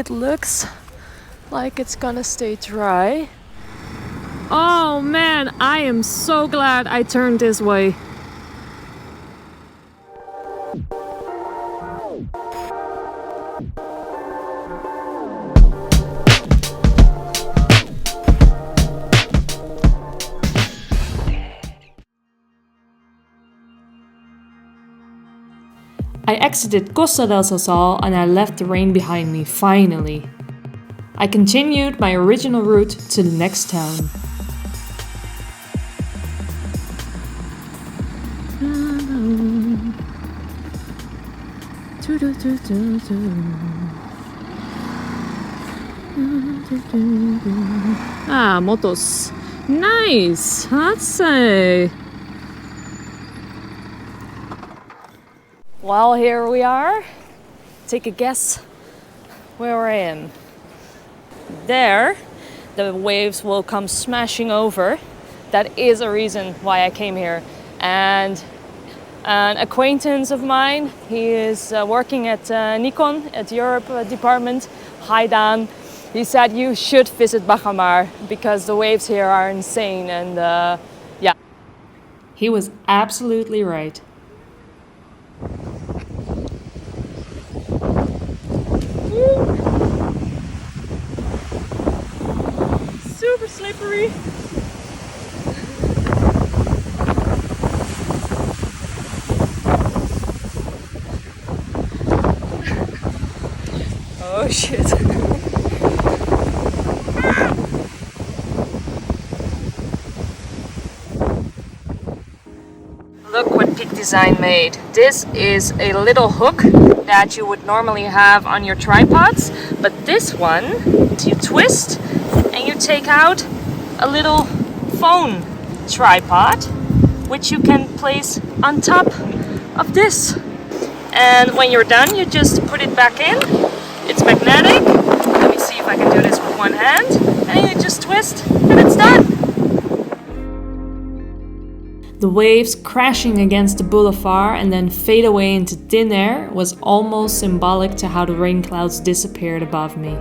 it looks like it's gonna stay dry. Oh man, I am so glad I turned this way. I exited Costa del Sasal and I left the rain behind me, finally. I continued my original route to the next town. Ah, motos. Nice! Thalassa! Well, here we are. Take a guess where I am. There, the waves will come smashing over. That is a reason why I came here. And an acquaintance of mine, he is working at Nikon, at Europe department. Hi Dan. He said you should visit Bajamar because the waves here are insane and yeah. He was absolutely right. Super slippery. Oh shit. Look what Peak Design made. This is a little hook that you would normally have on your tripods, but this one you twist and you take out a little phone tripod which you can place on top of this. And when you're done, you just put it back in. It's magnetic. Let me see if I can do this with one hand. And you just twist and it's done. The waves crashing against the boulevard and then fade away into thin air was almost symbolic to how the rain clouds disappeared above me.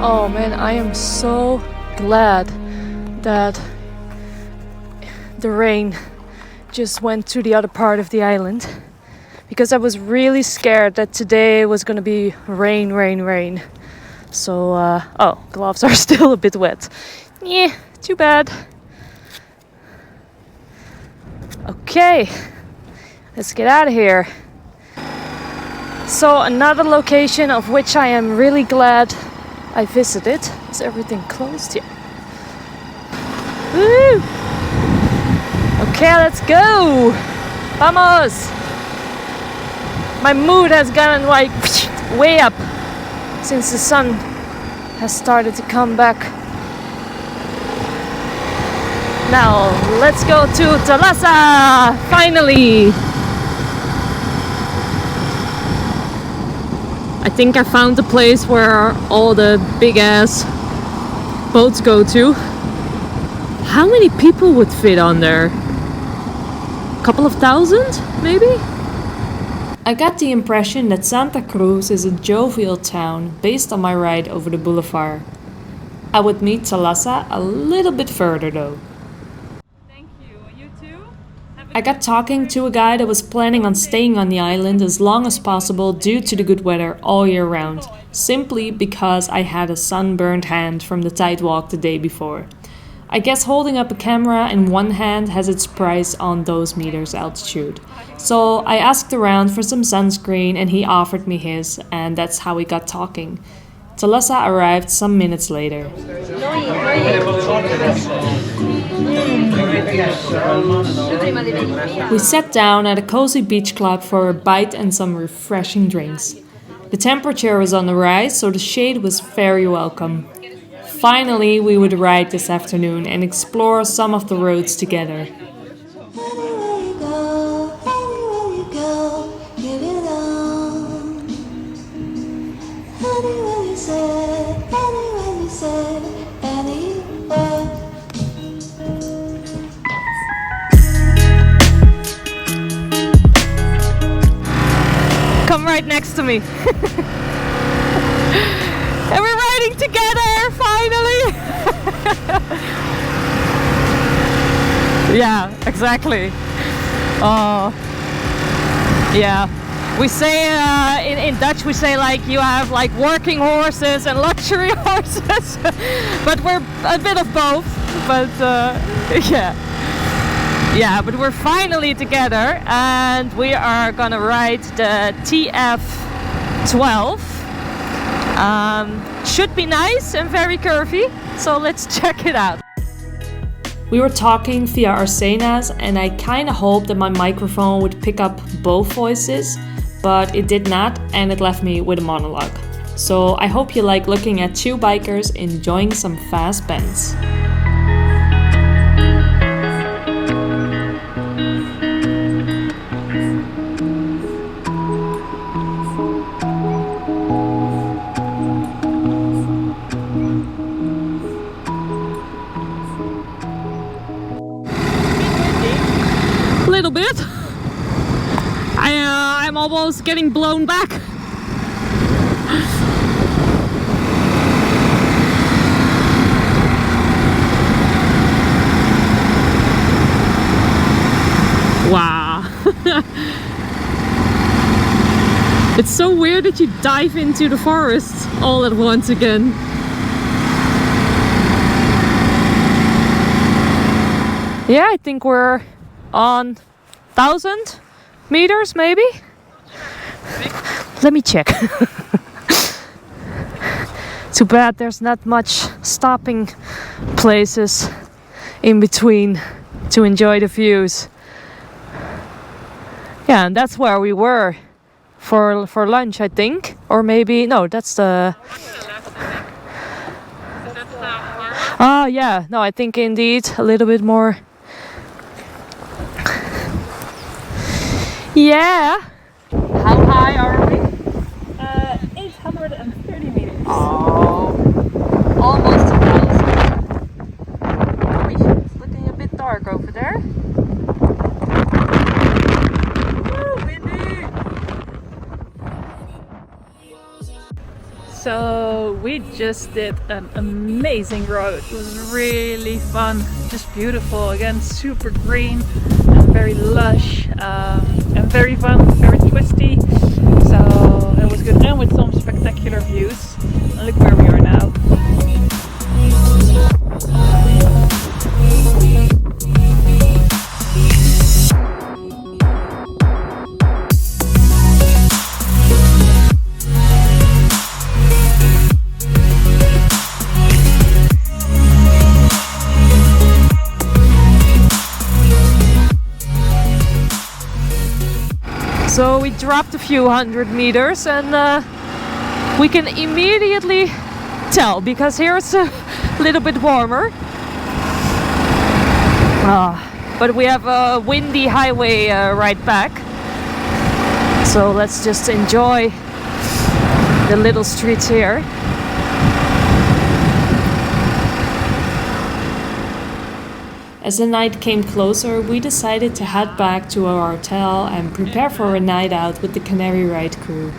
Oh man, I am so glad that the rain just went to the other part of the island, because I was really scared that today was gonna be rain. So, oh, gloves are still a bit wet. Yeah, too bad. Okay, let's get out of here. So another location of which I am really glad I visited. Is everything closed here? Woo! Okay, let's go! Vamos! My mood has gotten like way up since the sun has started to come back. Now, let's go to Thalassa! Finally! I think I found the place where all the big ass boats go to. How many people would fit on there? A couple of thousand, maybe? I got the impression that Santa Cruz is a jovial town based on my ride over the boulevard. I would meet Thalassa a little bit further though. I got talking to a guy that was planning on staying on the island as long as possible due to the good weather all year round, simply because I had a sunburned hand from the tide walk the day before. I guess holding up a camera in one hand has its price on those meters altitude. So I asked around for some sunscreen and he offered me his, and that's how we got talking. Thalassa arrived some minutes later. We sat down at a cozy beach club for a bite and some refreshing drinks. The temperature was on the rise, so the shade was very welcome. Finally, we would ride this afternoon and explore some of the roads together. Come right next to me. And we're riding together, finally! Yeah, exactly. Oh, yeah. We say, in Dutch we say like you have like working horses and luxury horses. But we're a bit of both. But yeah. Yeah, but we're finally together and we are gonna ride the TF12. Should be nice and very curvy, so let's check it out. We were talking via Arsena's and I kinda hoped that my microphone would pick up both voices, but it did not and it left me with a monologue. So I hope you like looking at two bikers enjoying some fast bends. A little bit. I'm almost getting blown back. Wow. It's so weird that you dive into the forest all at once again. Yeah, I think we're on 1,000 meters maybe? Let me check. Too bad there's not much stopping places in between to enjoy the views. Yeah, and that's where we were for lunch, I think. Or maybe, no, that's the... Oh yeah, no, I think indeed a little bit more. Yeah. How high are we? 830 meters. Oh, almost 1,000. Oh, it's looking a bit dark over there. Woo, windy. So we just did an amazing road. It was really fun, just beautiful. Again, super green and very lush, and very fun, very twisty. So it was good, and with some spectacular views. And look where we are now. So we dropped a few hundred meters and we can immediately tell because here it's a little bit warmer. But we have a windy highway right back. So let's just enjoy the little streets here. As the night came closer, we decided to head back to our hotel and prepare for a night out with the Canary Ride crew.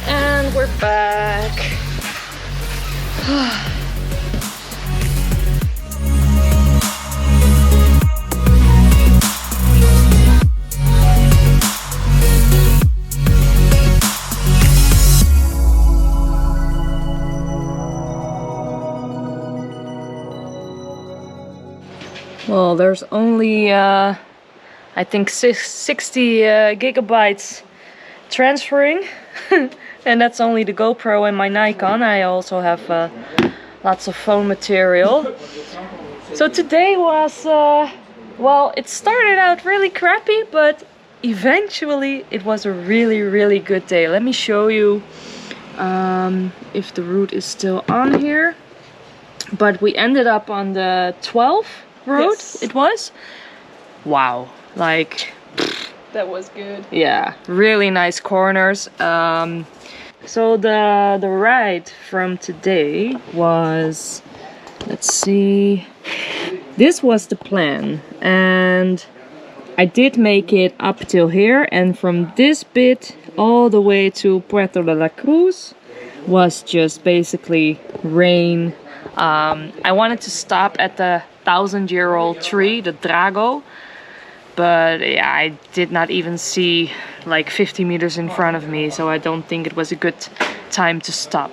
And we're back. Well, there's only, I think 60 gigabytes transferring. And that's only the GoPro and my Nikon. I also have lots of phone material. So today was, well, it started out really crappy, but eventually it was a really, really good day. Let me show you if the route is still on here. But we ended up on the 12th road. Yes. It was. Wow, like That was good. yeah, really nice corners. So the ride from today was, let's see, this was the plan, and I did make it up till here, and from this bit all the way to Puerto de la Cruz was just basically rain. I wanted to stop at the 1,000-year-old tree, the Drago, but yeah, I did not even see like 50 meters in front of me, so I don't think it was a good time to stop.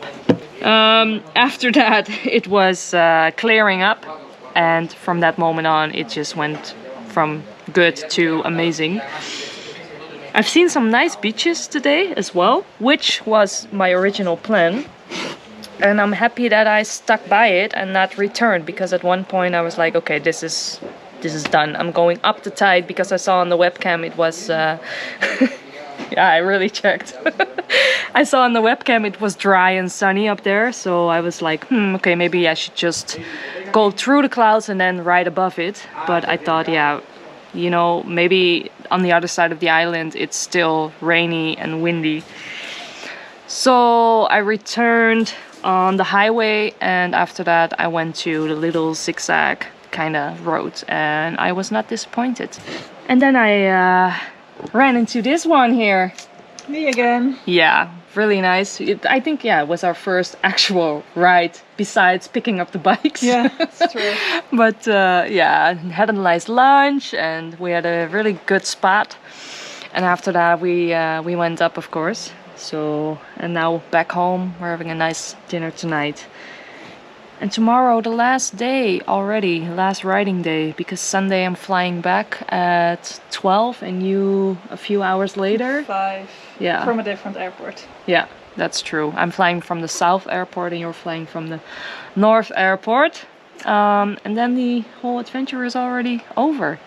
After that, it was clearing up, and from that moment on, it just went from good to amazing. I've seen some nice beaches today as well, which was my original plan. And I'm happy that I stuck by it and not returned, because at one point I was like, okay, this is done. I'm going up the tide, because I saw on the webcam it was yeah, I really checked. I saw on the webcam it was dry and sunny up there, so I was like, okay, maybe I should just go through the clouds and then ride above it. But I thought, yeah, you know, maybe on the other side of the island it's still rainy and windy. So I returned on the highway, and after that I went to the little zigzag kind of road, and I was not disappointed. And then I ran into this one here. Me again. Yeah, really nice. I think, yeah, it was our first actual ride besides picking up the bikes. Yeah, that's true. But yeah, had a nice lunch, and we had a really good spot. And after that we went up, of course. So, and now back home, we're having a nice dinner tonight. And tomorrow, the last day already, last riding day, because Sunday I'm flying back at 12 and you a few hours later. 5. Yeah. From a different airport. Yeah, that's true. I'm flying from the South airport and you're flying from the North airport. And then the whole adventure is already over.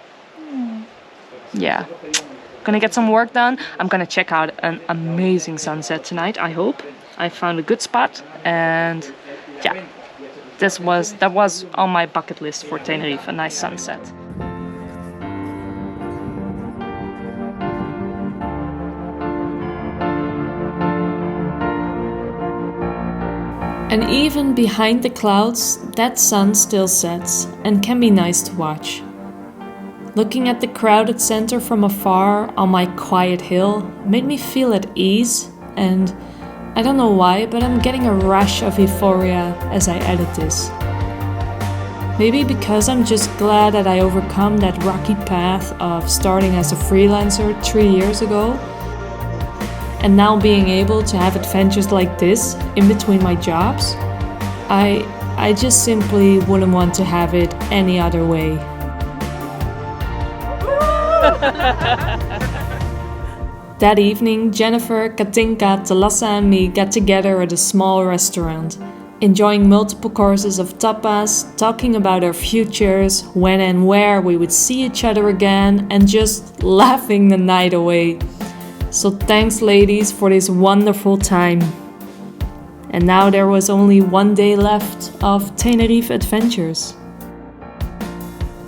Yeah. Gonna get some work done. I'm gonna check out an amazing sunset tonight, I hope. I found a good spot, and yeah, that was on my bucket list for Tenerife, a nice sunset. And even behind the clouds, that sun still sets and can be nice to watch. Looking at the crowded center from afar on my quiet hill made me feel at ease, and I don't know why, but I'm getting a rush of euphoria as I edit this. Maybe because I'm just glad that I overcome that rocky path of starting as a freelancer 3 years ago, and now being able to have adventures like this in between my jobs. I just simply wouldn't want to have it any other way. That evening, Jennifer, Katinka, Thalassa and me got together at a small restaurant, enjoying multiple courses of tapas, talking about our futures, when and where we would see each other again, and just laughing the night away. So thanks, ladies, for this wonderful time. And now there was only one day left of Tenerife adventures.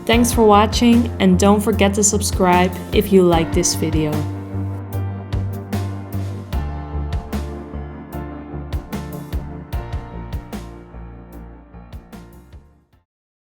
Thanks for watching, and don't forget to subscribe if you like this video.